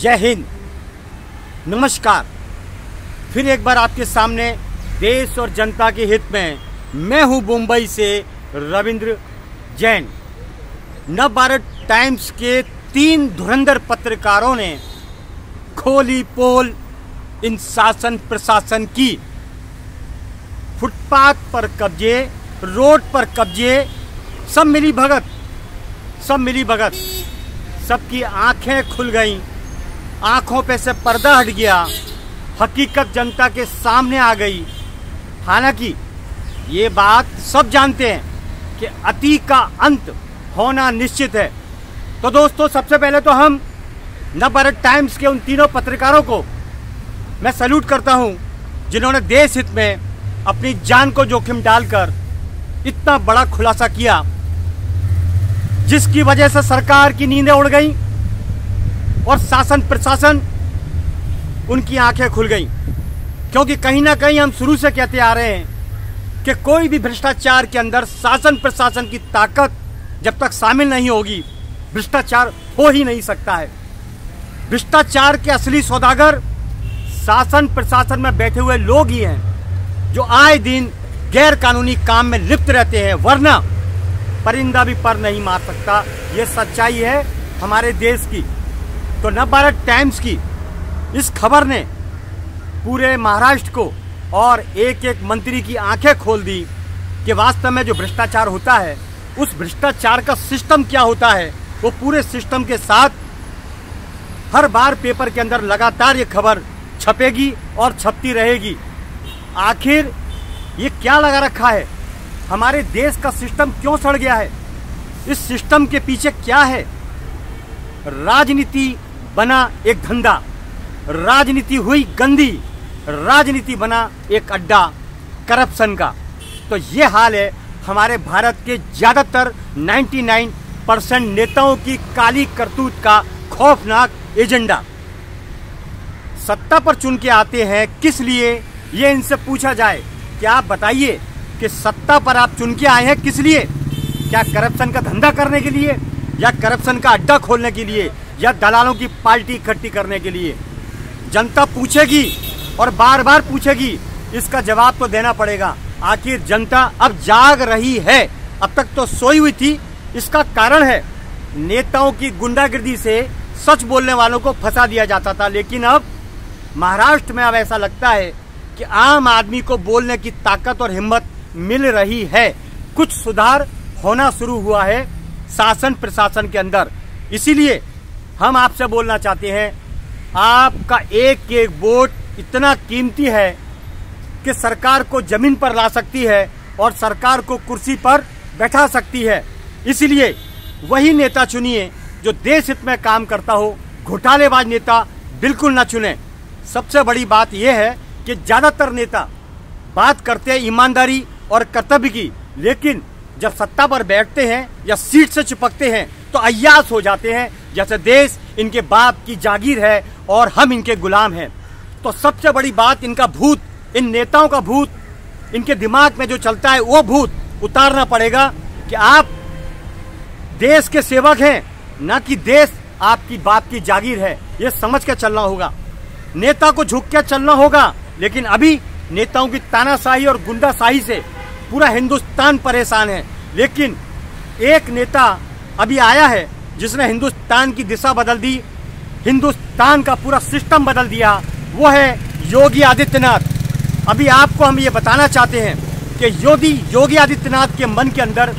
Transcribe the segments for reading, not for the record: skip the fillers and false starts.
जय हिंद, नमस्कार। फिर एक बार आपके सामने देश और जनता के हित में मैं हूं मुंबई से रविंद्र जैन। नवभारत टाइम्स के 3 धुरंधर पत्रकारों ने खोली पोल इन शासन प्रशासन की। फुटपाथ पर कब्जे, रोड पर कब्जे, सब मिली भगत, सबकी आंखें खुल गईं, आंखों पे से पर्दा हट गया, हकीकत जनता के सामने आ गई। हालांकि ये बात सब जानते हैं कि अति का अंत होना निश्चित है। तो दोस्तों, सबसे पहले तो हम नवभारत टाइम्स के उन तीनों पत्रकारों को मैं सैल्यूट करता हूं जिन्होंने देश हित में अपनी जान को जोखिम डालकर इतना बड़ा खुलासा किया, जिसकी वजह से सरकार की नींदें उड़ गई और शासन प्रशासन उनकी आंखें खुल गई। क्योंकि कहीं ना कहीं हम शुरू से कहते आ रहे हैं कि कोई भी भ्रष्टाचार के अंदर शासन प्रशासन की ताकत जब तक शामिल नहीं होगी, भ्रष्टाचार हो ही नहीं सकता है। भ्रष्टाचार के असली सौदागर शासन प्रशासन में बैठे हुए लोग ही हैं जो आए दिन गैर कानूनी काम में लिप्त रहते हैं, वरना परिंदा भी पर नहीं मार सकता। ये सच्चाई है हमारे देश की। तो नवभारत टाइम्स की इस खबर ने पूरे महाराष्ट्र को और एक एक मंत्री की आंखें खोल दी कि वास्तव में जो भ्रष्टाचार होता है, उस भ्रष्टाचार का सिस्टम क्या होता है। वो पूरे सिस्टम के साथ हर बार पेपर के अंदर लगातार ये खबर छपेगी और छपती रहेगी। आखिर ये क्या लगा रखा है, हमारे देश का सिस्टम क्यों सड़ गया है, इस सिस्टम के पीछे क्या है। राजनीति बना एक धंधा, राजनीति हुई गंदी, राजनीति बना एक अड्डा करप्शन का। तो ये हाल है हमारे भारत के ज्यादातर 99% नेताओं की काली करतूत का खौफनाक एजेंडा। सत्ता पर चुन के आते हैं किस लिए, ये इनसे पूछा जाए कि आप बताइए कि सत्ता पर आप चुन के आए हैं किस लिए? क्या करप्शन का धंधा करने के लिए, या करप्शन का अड्डा खोलने के लिए, या दलालों की पार्टी इकट्ठी करने के लिए? जनता पूछेगी और बार बार पूछेगी, इसका जवाब तो देना पड़ेगा। आखिर जनता अब जाग रही है, अब तक तो सोई हुई थी। इसका कारण है नेताओं की गुंडागिर्दी से सच बोलने वालों को फंसा दिया जाता था, लेकिन अब महाराष्ट्र में अब ऐसा लगता है कि आम आदमी को बोलने की ताकत और हिम्मत मिल रही है। कुछ सुधार होना शुरू हुआ है शासन प्रशासन के अंदर। इसीलिए हम आपसे बोलना चाहते हैं, आपका एक एक वोट इतना कीमती है कि सरकार को जमीन पर ला सकती है और सरकार को कुर्सी पर बैठा सकती है। इसलिए वही नेता चुनिए जो देश हित में काम करता हो, घोटालेबाज नेता बिल्कुल न चुने। सबसे बड़ी बात यह है कि ज्यादातर नेता बात करते हैं ईमानदारी और कर्तव्य की, लेकिन जब सत्ता पर बैठते हैं या सीट से चिपकते हैं तो अय्यास हो जाते हैं, जैसे देश इनके बाप की जागीर है और हम इनके गुलाम हैं। तो सबसे बड़ी बात, इनका भूत, इन नेताओं का भूत, इनके दिमाग में जो चलता है वो भूत उतारना पड़ेगा कि आप देश के सेवक हैं, ना कि देश आपकी बाप की जागीर है। ये समझ के चलना होगा, नेता को झुक के चलना होगा। लेकिन अभी नेताओं की तानाशाही और गुंडाशाही से पूरा हिंदुस्तान परेशान है। लेकिन एक नेता अभी आया है जिसने हिंदुस्तान की दिशा बदल दी, हिंदुस्तान का पूरा सिस्टम बदल दिया, वो है योगी आदित्यनाथ। अभी आपको हम ये बताना चाहते हैं कि योगी आदित्यनाथ के मन के अंदर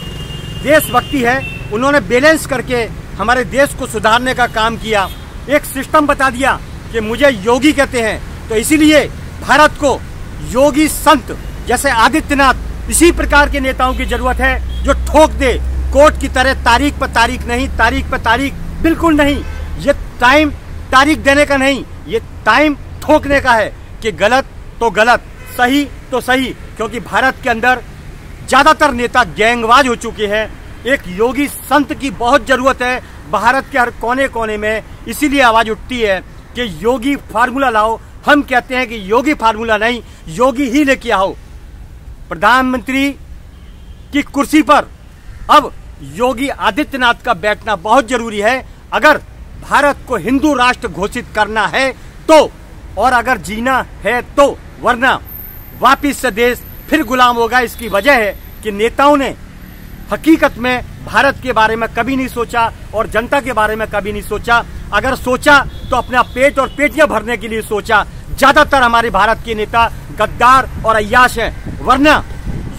देशभक्ति है। उन्होंने बैलेंस करके हमारे देश को सुधारने का काम किया, एक सिस्टम बता दिया कि मुझे योगी कहते हैं। तो इसीलिए भारत को योगी संत जैसे आदित्यनाथ, इसी प्रकार के नेताओं की जरूरत है जो ठोक दे, कोर्ट की तरह तारीख पर तारीख नहीं, तारीख पर तारीख बिल्कुल नहीं। ये टाइम तारीख देने का नहीं, ये टाइम ठोकने का है कि गलत तो गलत, सही तो सही। क्योंकि भारत के अंदर ज्यादातर नेता गैंगवाज हो चुके हैं। एक योगी संत की बहुत जरूरत है भारत के हर कोने कोने में। इसीलिए आवाज उठती है कि योगी फार्मूला लाओ। हम कहते हैं कि योगी फार्मूला नहीं, योगी ही लेके आओ। प्रधानमंत्री की कुर्सी पर अब योगी आदित्यनाथ का बैठना बहुत जरूरी है। अगर भारत को हिंदू राष्ट्र घोषित करना है तो, और अगर जीना है तो, वरना वापिस से देश फिर गुलाम होगा। इसकी वजह है कि नेताओं ने हकीकत में भारत के बारे में कभी नहीं सोचा और जनता के बारे में कभी नहीं सोचा। अगर सोचा तो अपना पेट और पेटियां भरने के लिए सोचा। ज्यादातर हमारे भारत के नेता गद्दार और अय्याश हैं। वरना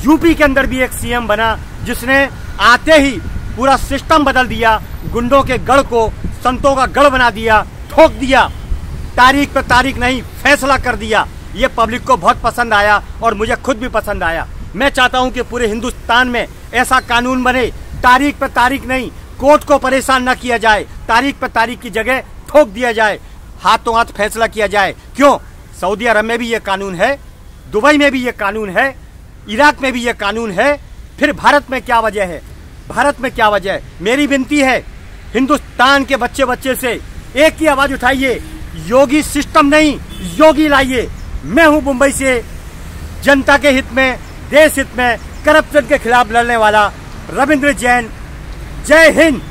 यूपी के अंदर भी एक सीएम बना जिसने आते ही पूरा सिस्टम बदल दिया, गुंडों के गढ़ को संतों का गढ़ बना दिया, ठोक दिया, तारीख पे तारीख नहीं फैसला कर दिया। ये पब्लिक को बहुत पसंद आया और मुझे खुद भी पसंद आया। मैं चाहता हूं कि पूरे हिंदुस्तान में ऐसा कानून बने, तारीख पे तारीख नहीं, कोर्ट को परेशान न किया जाए, तारीख पे तारीख की जगह ठोक दिया जाए, हाथों हाथ फैसला किया जाए। क्यों? सऊदी अरब में भी ये कानून है, दुबई में भी ये कानून है, इराक में भी ये कानून है, फिर भारत में क्या वजह है? भारत में क्या वजह है? मेरी विनती है हिंदुस्तान के बच्चे बच्चे से, एक ही आवाज उठाइए, योगी सिस्टम नहीं, योगी लाइए। मैं हूं मुंबई से, जनता के हित में, देश हित में, करप्शन के खिलाफ लड़ने वाला रविंद्र जैन। जय हिंद।